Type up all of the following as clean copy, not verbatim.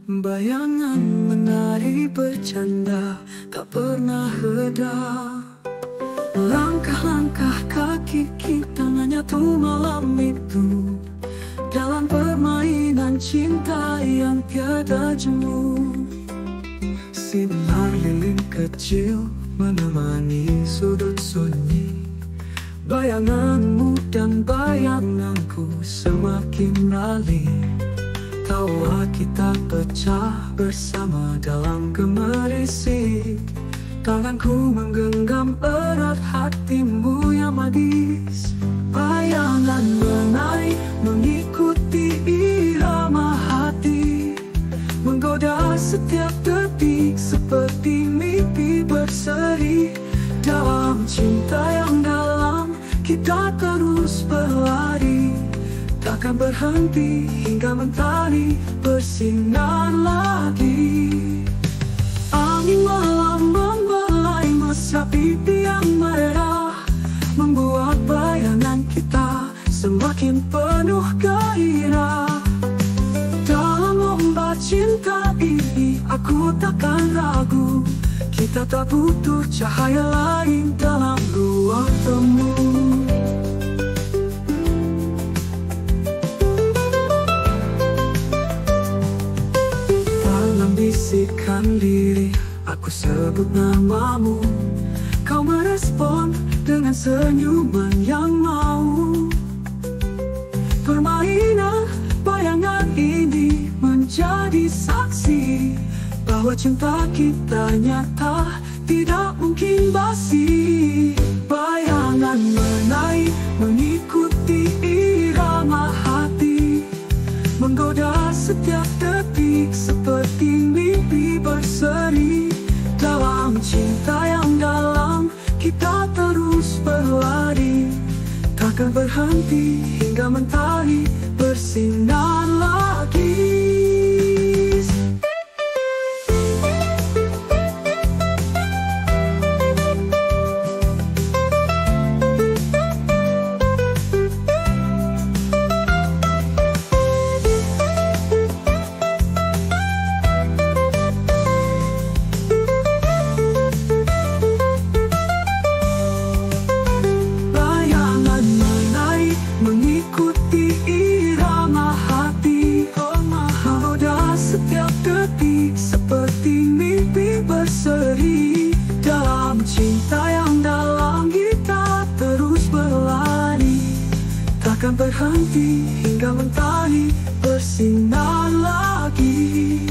Bayangan menari bercanda tak pernah reda. Langkah-langkah kaki kita menyatu malam itu dalam permainan cinta yang tiada jemu. Sinar lilin kecil menemani sudut sunyi. Bayanganmu dan bayanganku semakin ralih. Tawa kita pecah bersama dalam gemerisik. Tanganku menggenggam erat hatimu yang manis. Bayangan menaik mengikuti irama hati, menggoda setiap detik seperti mimpi berseri. Dalam cinta yang dalam kita terus berlari, takkan berhenti hingga mentari bersinar lagi. Angin malam membelai mesra pipi yang merah, membuat bayangan kita semakin penuh gairah. Dalam lomba cinta ini aku takkan ragu, kita tak butuh cahaya lain dalam ruang temu. Dalam bisikan diri aku sebut namamu, kau merespon dengan senyuman yang mau. Permainan bayangan ini menjadi saksi bahwa cinta kita nyata, tidak mungkin basi. Bayangan menaik mengikuti irama hati, menggoda setiap detik seperti mimpi berseri. Dalam cinta yang dalam kita terus berlari, takkan berhenti hingga mentari bersinar lagi. Dalam cinta yang dalam kita terus berlari, takkan berhenti hingga mentari bersinar lagi.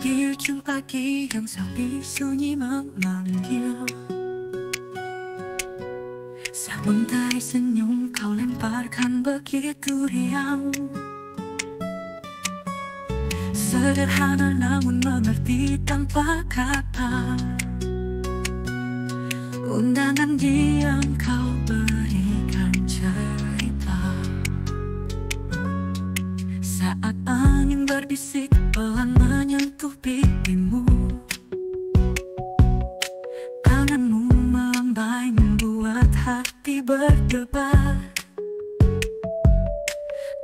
Di ujung pagi yang sepi sunyi memanggil, sementari senyum kau lemparkan begitu riang. Sederhana namun mengerti tanpa kata, undangan yang kau berikan cerita. Saat angin berbisik pelan menyentuh pipimu, tanganmu melambai membuat hati berdebar.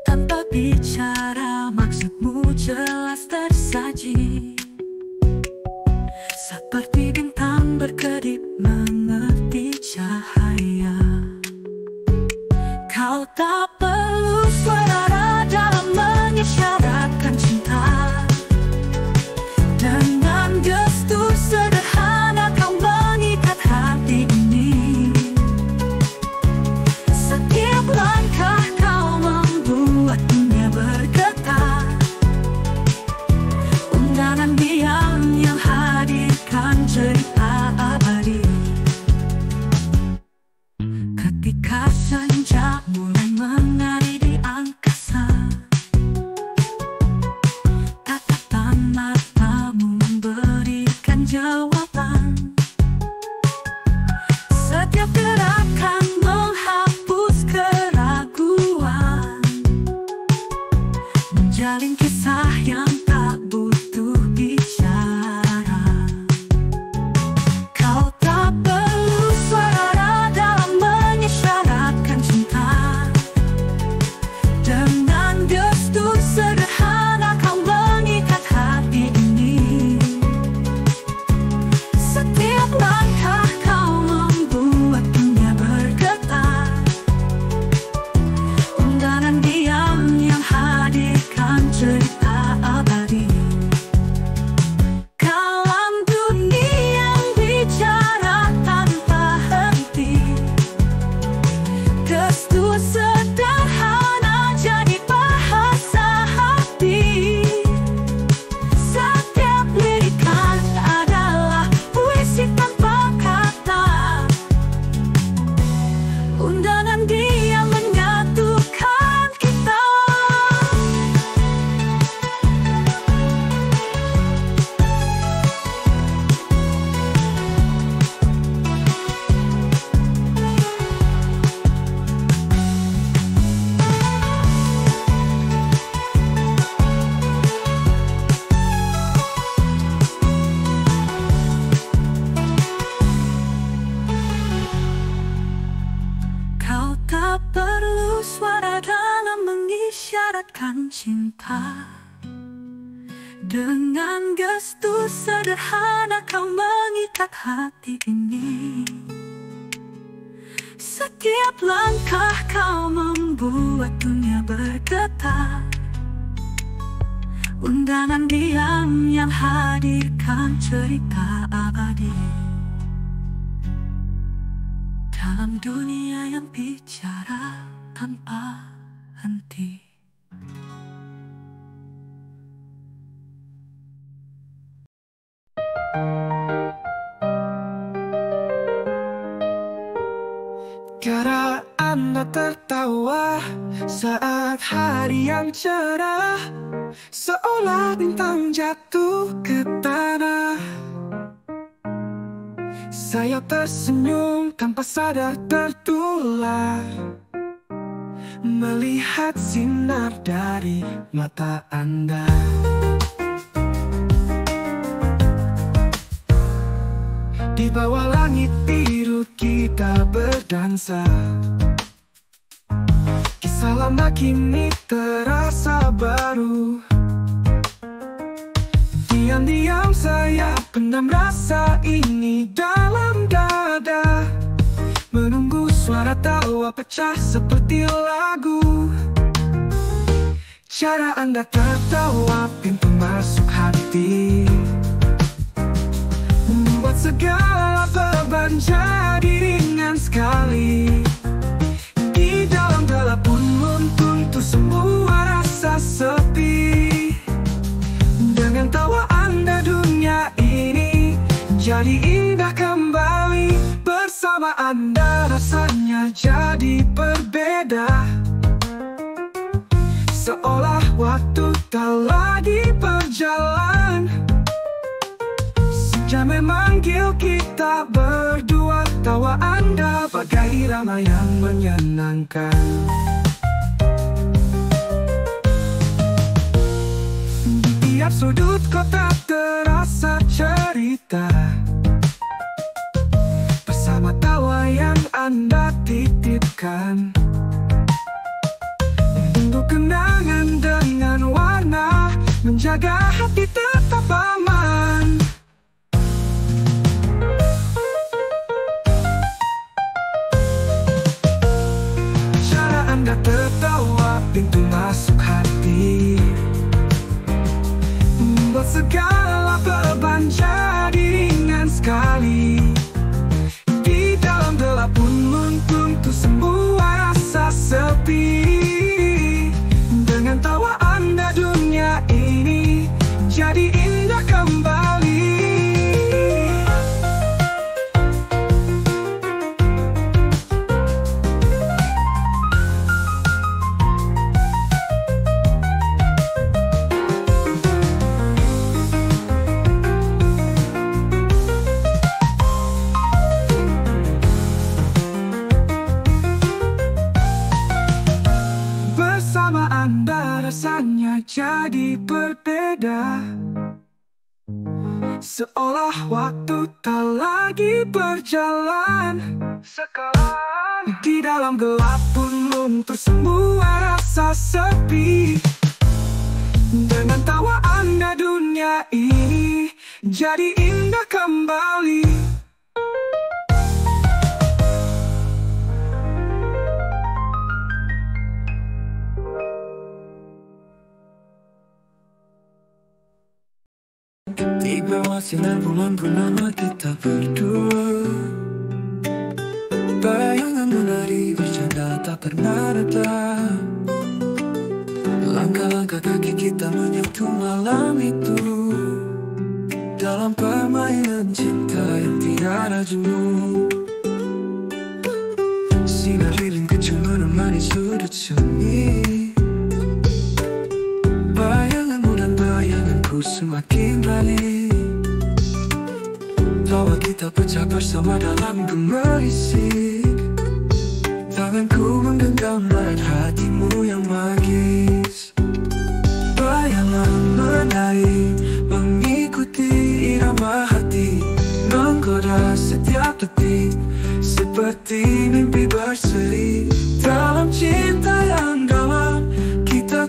Tanpa bicara maksudmu jelas tersaji, seperti bintang berkedip mengerti cahaya. Kau tak perlu suara dalam mengisyaratkan cinta. Dengan gestur sederhana kau mengikat hati ini. Setiap langkah kau membuat dunia bergetar. menunjukkan cinta. Dengan gestur sederhana kau mengikat hati ini. Setiap langkah kau membuat dunia bergetar. Undangan diam yang hadirkan cerita abadi dalam dunia yang bicara tanpa henti. Cara Anda tertawa saat hari yang cerah, seolah bintang jatuh ke tanah. Saya tersenyum tanpa sadar tertular, melihat sinar dari mata Anda. Di bawah langit biru kita berdansa. Kisah lama kini terasa baru. Diam-diam saya pendam rasa ini dalam dada, menunggu suara tawa pecah seperti lagu. Cara Anda tertawa pintu masuk hati, membuat segala beban jadi ringan sekali. Di dalam gelap pun untuk semua rasa sepi. Dengan tawa Anda dunia ini jadi indah kembali. Bersama Anda rasanya jadi berbeda, seolah waktu tak lagi berjalan. Senja memanggil kita berdua. Tawa Anda bagai irama yang menyenangkan. Di tiap sudut kota terasa cerita, bersama tawa yang Anda titipkan. Untuk kenangan dengan warna, menjaga hati tetap aman. Cara Anda tertawa pintu masuk hati, membuat segala beban jadi ringan sekali. Di dalam gelap pun untuk semua rasa sepi. Dengan tawa Anda dunia ini jadi indah kembali. Bersama Anda rasanya jadi berbeda, seolah waktu tak lagi berjalan. Sekarang di dalam gelap pun luntur semua rasa sepi. Dengan tawa Anda dunia ini jadi indah kembali. Di bawah sinar bulan purnama kita berdua, bayangan menari bercanda tak pernah reda. Langkah-langkah kaki kita menyentuh malam itu, dalam permainan cinta yang tiada jemu. Sinar lilin kecil menemani sudut sunyi. Bayanganmu dan bayanganku semakin berani. Tawa kita pecah bersama dalam gemerisik. Tanganku menggenggam erat hatimu yang magis. Bayangan menari mengikuti irama hati, menggoda setiap detik seperti mimpi berseri. Dalam cinta yang dalam kita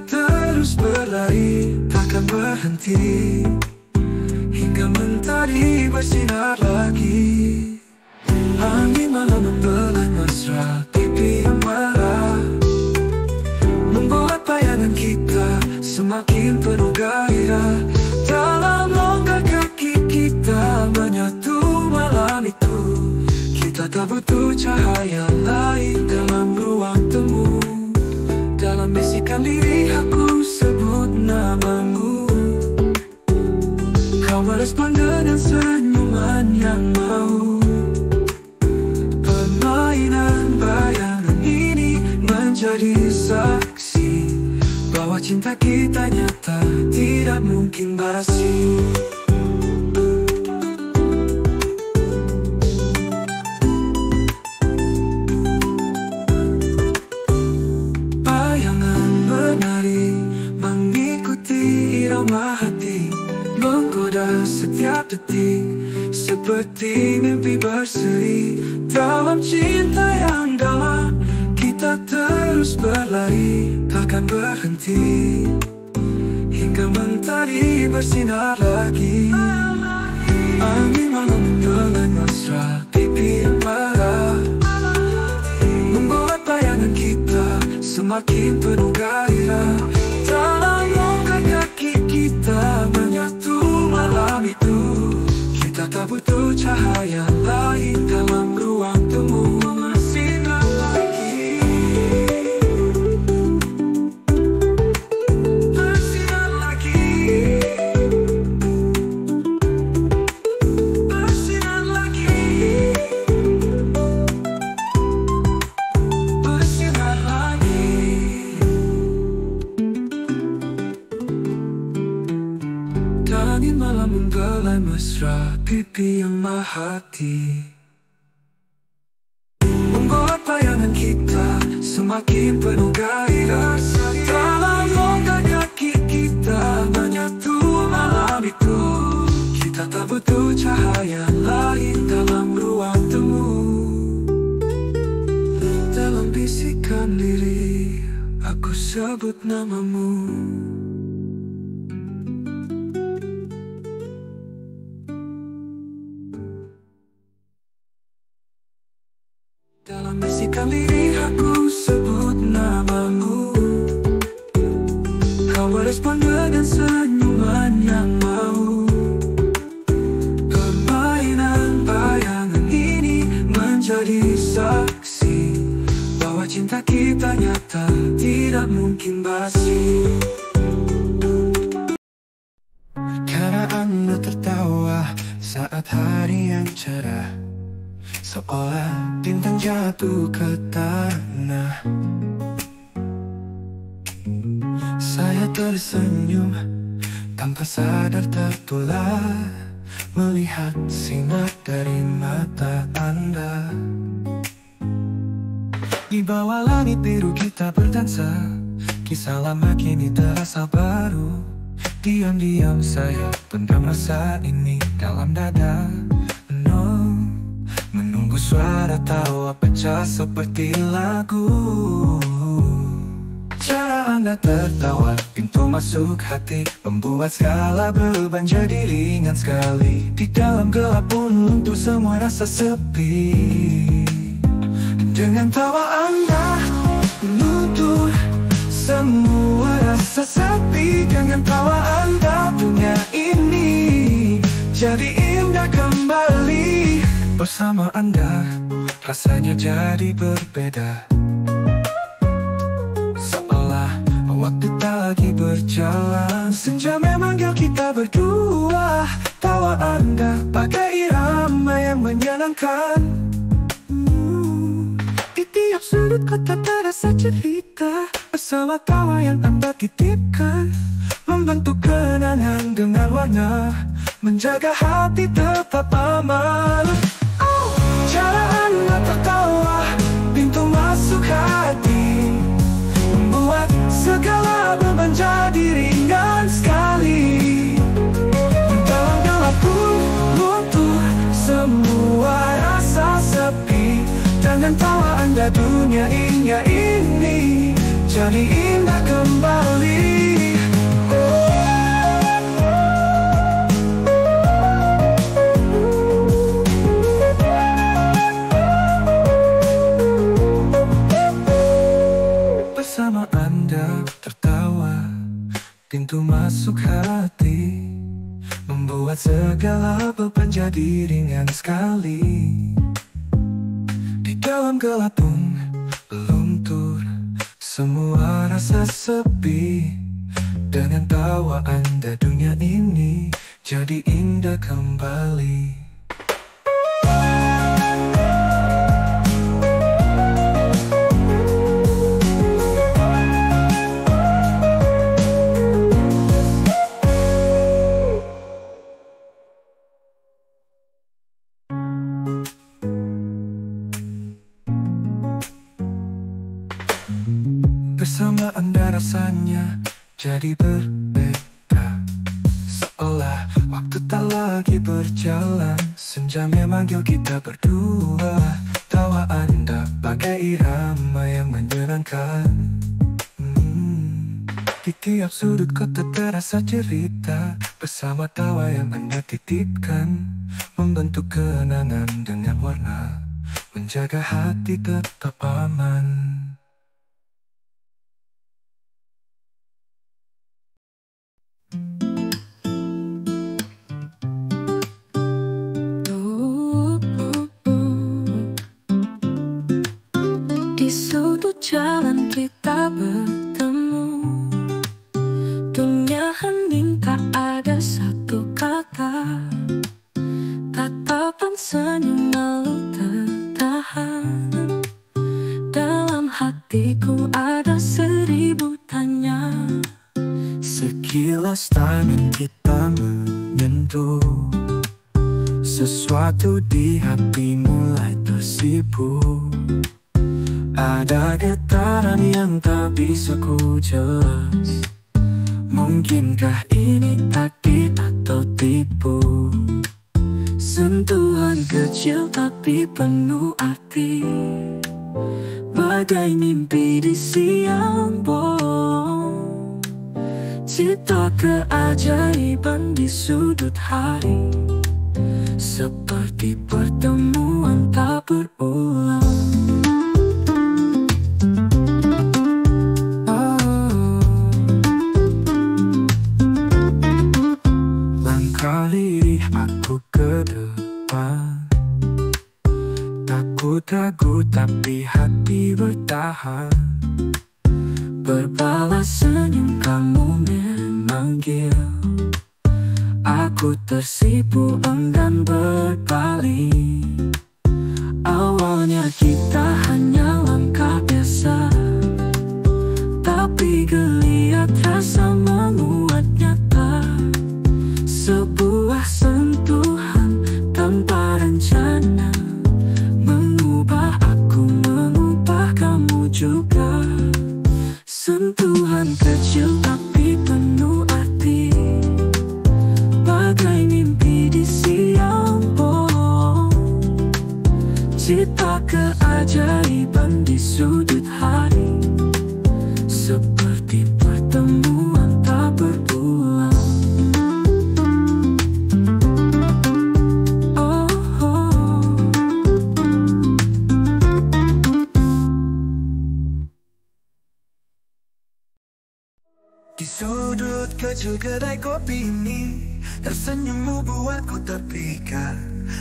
hati, hingga mentari bersinar lagi. Angin malam membelah mesra pipi yang marah, membuat bayangan kita semakin penuh gairah. Dalam longgar kaki kita menyatu malam itu, kita tak butuh cahaya lain dalam ruang temu. Dalam bisikan lirik aku sebut namamu, kau merespon dengan senyuman yang mau. Permainan bayangan ini menjadi saksi bahwa cinta kita nyata, tidak mungkin basi. Hati menggoda setiap detik, seperti mimpi berseri. Dalam cinta yang dalam, kita terus berlari, takkan berhenti, hingga mentari bersinar lagi. Angin malam mentelan mesra pipi yang marah, membuat bayangan kita semakin penuh gairah. Dalam longgar kaki kita menyatu malam itu, kita tak butuh cahaya lain dalam ruang temu. Bersinar lagi, bersinar lagi, bersinar lagi, bersinar lagi. Angin malam menggelai mesra pipi yang mahati, membuat bayangan kita semakin penuh gairah. Dalam longgar kaki kita menyatu malam itu, kita tak butuh cahaya lain dalam ruang temu. Dalam bisikan lirik aku sebut namamu, dalam bisikan lirik aku sebut namamu, kau merespon dengan senyuman yang mau. Permainan bayangan ini menjadi saksi bahwa cinta kita nyata, tidak mungkin basi. Karena Anda tertawa saat hari yang cerah, seolah bintang jatuh ke tanah. Saya tersenyum tanpa sadar tertular, melihat sinar dari mata Anda. Di bawah langit biru kita berdansa, kisah lama kini terasa baru. Diam-diam saya pendam rasa ini dalam dada. Menunggu suara tawa pecah seperti lagu. Cara Anda tertawa, pintu masuk hati, membuat segala beban jadi ringan sekali. Di dalam gelap pun untuk semua rasa sepi. Dengan tawa Anda menutup semua rasa sepi. Dengan tawa Anda dunia ini jadi indah kembali. Bersama Anda rasanya jadi berbeda, seolah waktu tak lagi berjalan. Senja memanggil kita berdua, tawa Anda bagai irama yang menyenangkan. Di tiap sudut kota terasa cerita, bersama tawa yang Anda titipkan, membentuk kenangan dengan warna, menjaga hati tetap aman. Cara Anda tertawa, pintu masuk hati, membuat segala beban jadi ringan sekali. Dalam gelap pun luntur semua rasa sepi. Dengan tawa Anda dunia ini jadi indah kembali. membuat segala beban jadi ringan sekali. Di dalam gelap pun luntur, semua rasa sepi. Dengan tawa Anda dunia ini jadi indah kembali. Bersama Anda rasanya jadi berbeda, seolah waktu tak lagi berjalan. Senjanya manggil kita berdua. Tawa Anda bagai irama yang menyenangkan. Di tiap sudut kota terasa cerita. Bersama tawa yang Anda titipkan, membentuk kenangan dengan warna, menjaga hati tetap aman. Di sudut jalan kita bertemu, dunia hening tak ada satu kata. Tatapan senyum lalu tertahan. Dalam hatiku ada 1000 tanya. Sekilas tangan kita menyentuh, sesuatu di hati mulai tersipu. Ada getaran yang tak bisa ku jelas. Mungkinkah ini takdir atau tipu? Sentuhan kecil tapi penuh arti, bagai mimpi di siang bolong. Cita keajaiban di sudut hari, seperti pertemuan tak berulang. Langkah aku ke depan, takut ragu tapi hati bertahan. Berbalas senyum kamu memanggil, aku tersipu enggan berpaling. Awalnya kita hanya langkah biasa, tapi geliat rasa menguat nyata. Sebuah sentuhan tanpa rencana, mengubah aku, mengubah kamu juga. Sentuhan kecil tapi penuh arti, bagai mimpi di siang bolong. Cita keajaiban di sudut hari, seperti pertemuan tak berulang. Di sudut kecil kedai kopi ini, tersenyummu buatku terpikat.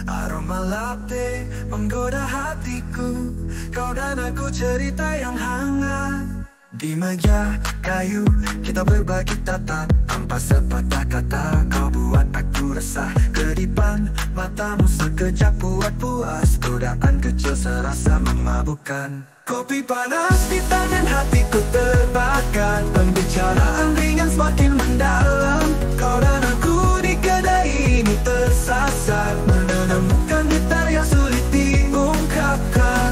Aroma latte menggoda hatiku, kau dan aku cerita yang hangat. Di meja kayu kita berbagi tatap, tanpa sepatah kata kau buat aku resah. Kedipan matamu sekejap buat puas, godaan kecil serasa memabukkan. Kopi panas di tangan hatiku terbakar, pembicaraan ringan semakin mendalam. Kau dan aku di kedai ini tersasar, menemukan gitar yang sulit diungkapkan.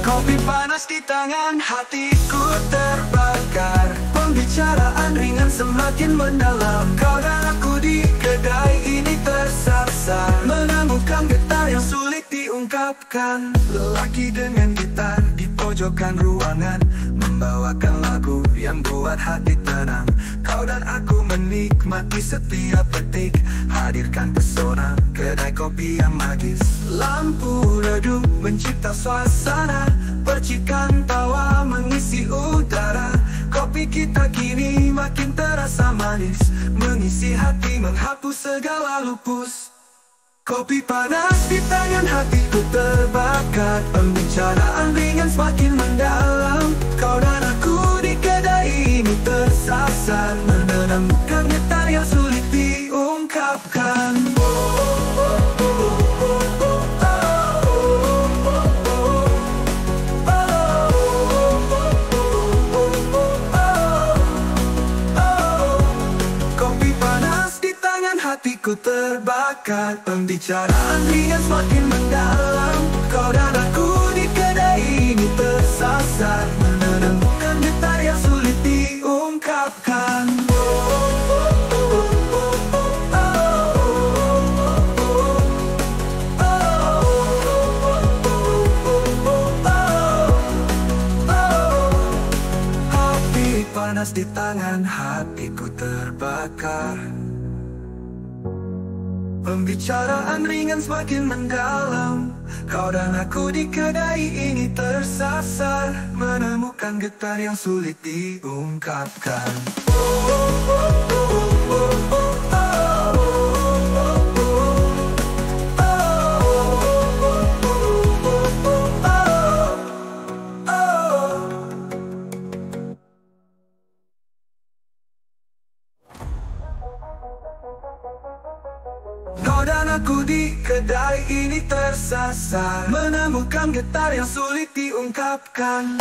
Kopi panas di tangan hatiku terbakar, pembicaraan ringan semakin mendalam. Kau dan aku di kedai ini tersasar, menemukan getar yang sulit diungkapkan. Lelaki dengan gitar di pojokan ruangan, membawakan lagu yang buat hati tenang. Kau dan aku menikmati setiap detik, hadirkan pesona kedai kopi yang magis. Lampu redup mencipta suasana, percikan tawa mengisi udara. Kopi kita kini makin terasa manis, mengisi hati menghapus segala lupus. Kopi panas di tangan, hatiku terbakar. Pembicaraan ringan semakin mendalam. Kau dan aku di kedai ini tersasar, menemukan getar yang sulit diungkapkan. Kopi panas di tangan, hatiku terbakar. Pembicaraan ringan semakin mendalam. Kau dan aku di kedai ini tersasar, menemukan getar yang sulit diungkapkan. Api panas di tangan, hatiku terbakar. Pembicaraan ringan semakin mendalam. Kau dan aku di kedai ini tersasar, menemukan getar yang sulit diungkapkan. Kau dan aku di kedai ini tersasar, menemukan getar yang sulit diungkapkan.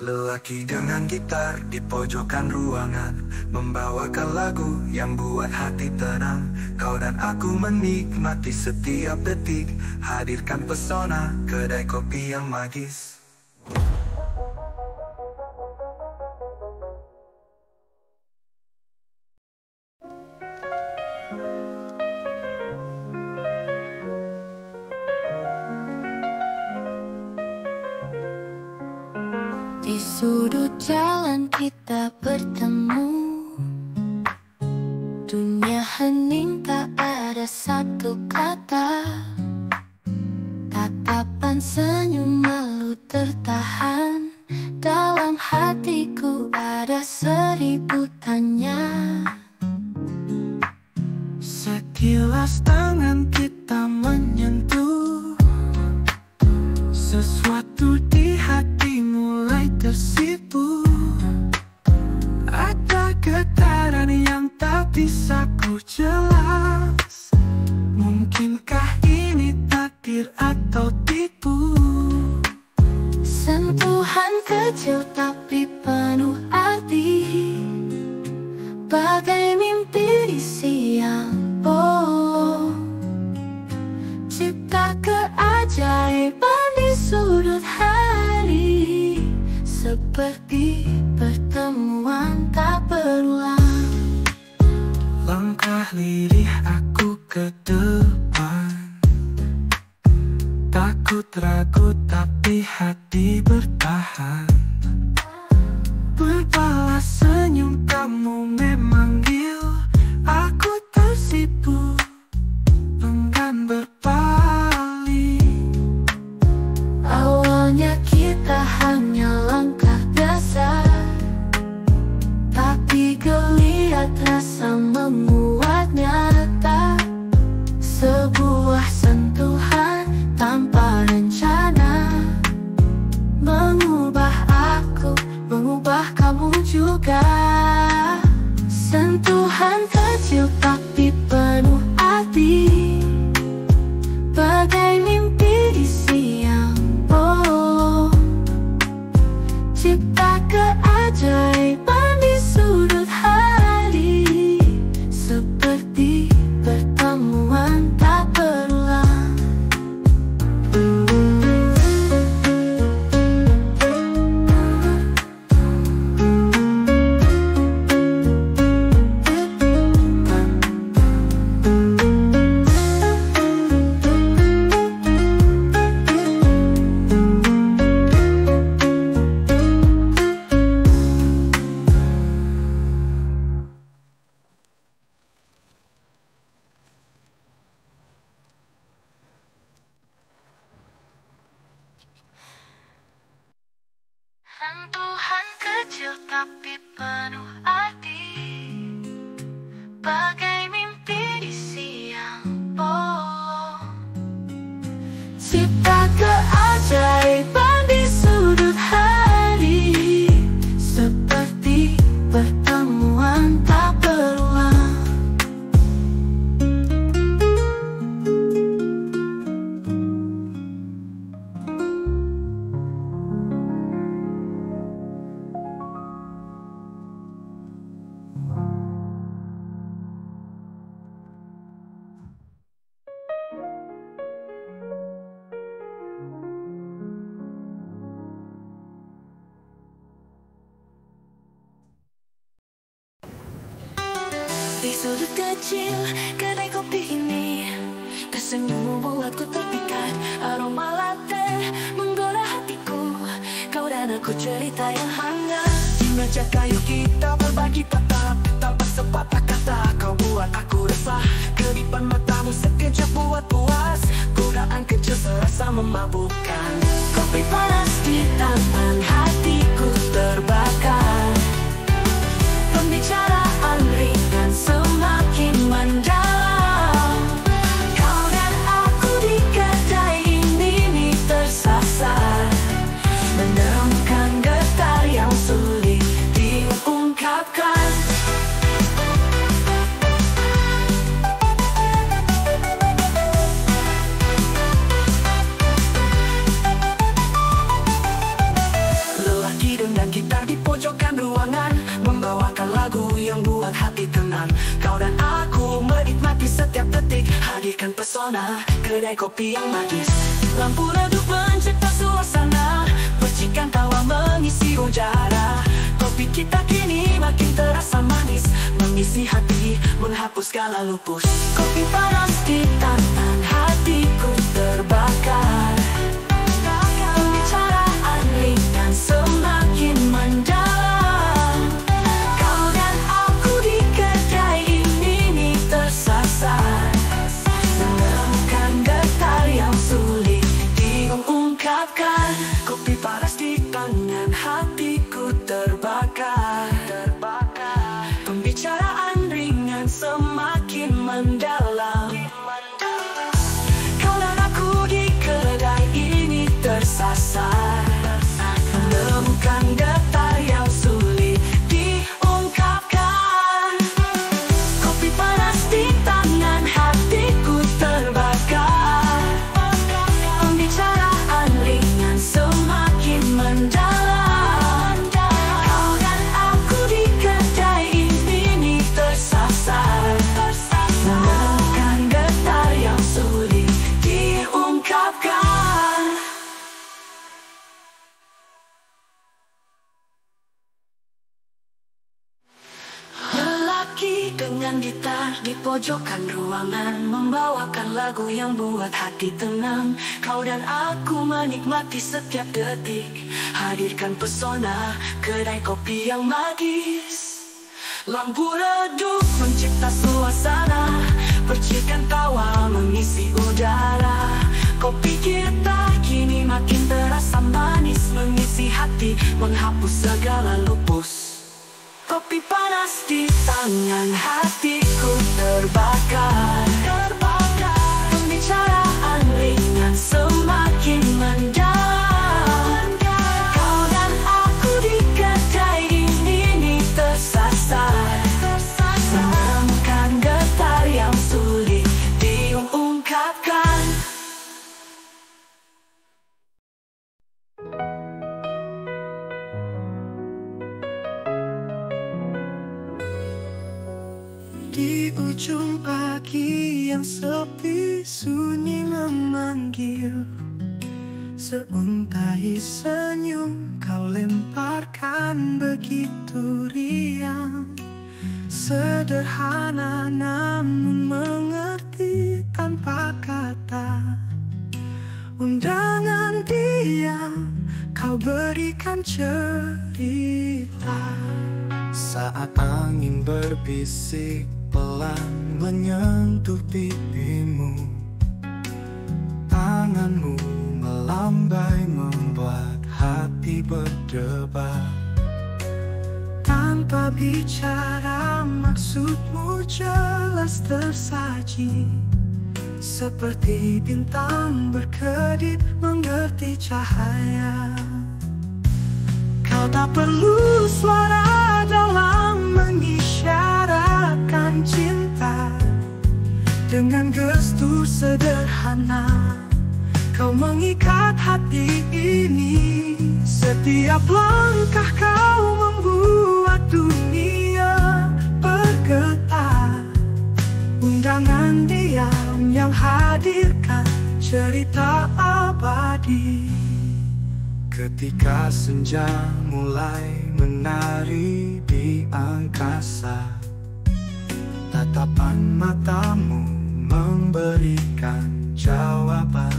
Lelaki dengan gitar di pojokan ruangan, membawakan lagu yang buat hati tenang. Kau dan aku menikmati setiap detik, hadirkan pesona kedai kopi yang magis. Di sudut jalan kita bertemu, dunia hening tak ada satu kata. Tatapan senyum malu tertahan, dalam hatiku ada 1000 tanya. Sekilas tangan kita menyentuh, sesuatu di hati mulai tersipu. Ada getaran yang tak bisa ku jelas. Mungkinkah ini takdir atau tipu? Sentuhan kecil tapi penuh arti, bagai mimpi di siang bolong. Cipta keajaiban di sudut hari, seperti pertemuan tak berulang. Langkah lirih aku ke depan, takut ragu tapi hati bertahan. Berbalas senyum kamu memanggil, aku tersipu, enggan berpaling. Awalnya kita hanya langkah dasar, tapi geliat rasa menguat nyata. Sebuah sentuhan tanpa rencana, mengubah bagai mimpi di siang bolong. Cipta keajaiban di sudut hati, seperti pertemuan tak berulang. Di sudut kecil kedai kopi ini, tersenyum membuatku terpikat. Aroma latte menggoda hatiku, kau dan aku cerita yang hangat. Di meja kayu kita berbagi patah, tanpa sepatah kata kau buat aku resah. Kedipan matamu sekejap buat puas, godaan kecil serasa memabukkan. Kopi panas di tangan, hatiku terbakar. Pembicaraan ringan semakin mendalam. Kau dan aku di kedai ini tersasar, menemukan getar yang sulit diungkapkan. Lelaki dengan gitar di pojokan ruangan, membawakan lagu yang buat hati tenang. Kau dan aku menikmati setiap detik, hadirkan pesona kedai kopi yang magis. Lampu redup mencipta suasana, percikan tawa mengisi udara. Kopi kita kini makin terasa manis, mengisi hati, menghapus segala lupus. Kopi panas di tangan, hatiku terbakar. Pembicaraan ringan semakin mendalam. Kau dan aku di kedai ini tersasar, menemukan getar yang sulit diungkapkan. Kopi panas di tangan, hatiku terbakar. Pembicaraan ringan semakin mendalam. Kau dan aku di kedai ini tersasar, menemukan getar yang sulit diungkapkan. Kopi panas di tangan, hatiku terbakar. Pembicaraan ringan semakin mendalam. Kau dan aku di kedai ini tersasar, menemukan getar yang sulit diungkapkan. Lelaki dengan gitar di pojokan ruangan, membawakan lagu yang buat hati tenang. Kau dan aku menikmati setiap detik, hadirkan pesona kedai kopi yang magis. Lampu redup mencipta suasana, percikan tawa mengisi udara. Kopi kita kini makin terasa manis, mengisi hati, menghapus segala lupus. Kopi panas di tangan, hatiku terbakar. Pembicaraan ringan semakin mendalam. Kau dan aku di kedai ini tersasar, menemukan getar yang sulit diungkapkan. Di ujung pagi yang sepi, sunyi memanggil. Seuntai senyum kau lemparkan begitu riang. Sederhana namun mengerti tanpa kata. Undangan diam kau berikan cerita. Saat angin berbisik pelan menyentuh pipimu, tanganmu melambai membuat hati berdebar. Tanpa Tanpa bicara maksudmu jelas tersaji, seperti bintang berkedip mengerti cahaya. Kau tak perlu suara dalam mengisyaratkan cinta. Dengan gestur sederhana kau mengikat hati ini. Setiap langkah kau membuat dunia bergetar. Undangan diam yang hadirkan cerita abadi. Ketika senja mulai menari di angkasa, tatapan matamu memberikan jawaban.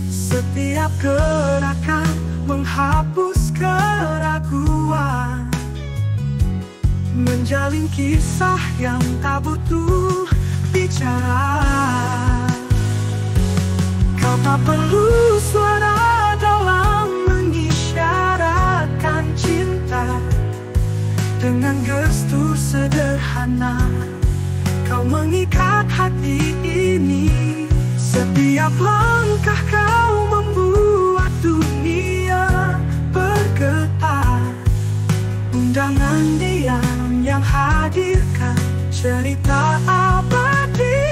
Setiap gerakan menghapus keraguan, menjalin kisah yang tak butuh bicara. Kau tak perlu suara dalam mengisyaratkan cinta. Dengan gestur sederhana kau mengikat hati ini. Setiap langkah kau membuat dunia bergetar. Undangan diam yang hadirkan cerita abadi.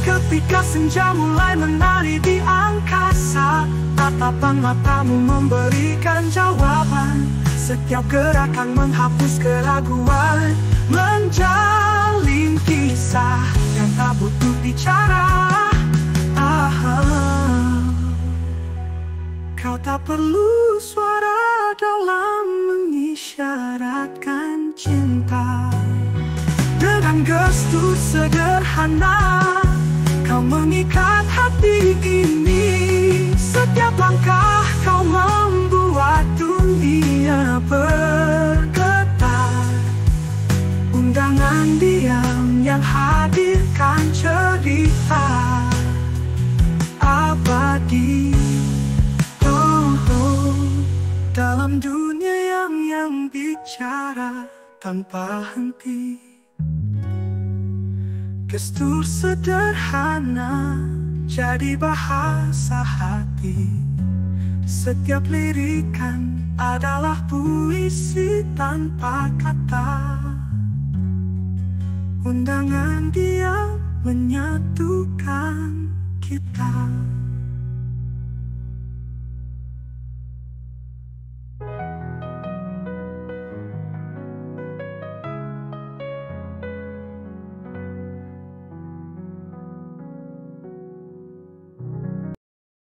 Ketika senja mulai menari di angkasa, tatapan matamu memberikan jawaban. Setiap gerakan menghapus keraguan, menjalin kisah yang tak butuh bicara. Kau tak perlu suara dalam mengisyaratkan cinta. Dengan gestur sederhana kau mengikat hati ini. Setiap langkah kau membuat dunia bergetar. Undangan diam yang hadirkan cerita abadi. Dalam dunia yang bicara tanpa henti. Gestur sederhana jadi bahasa hati. Setiap lirikan adalah puisi tanpa kata. Undangan dia menyatukan kita.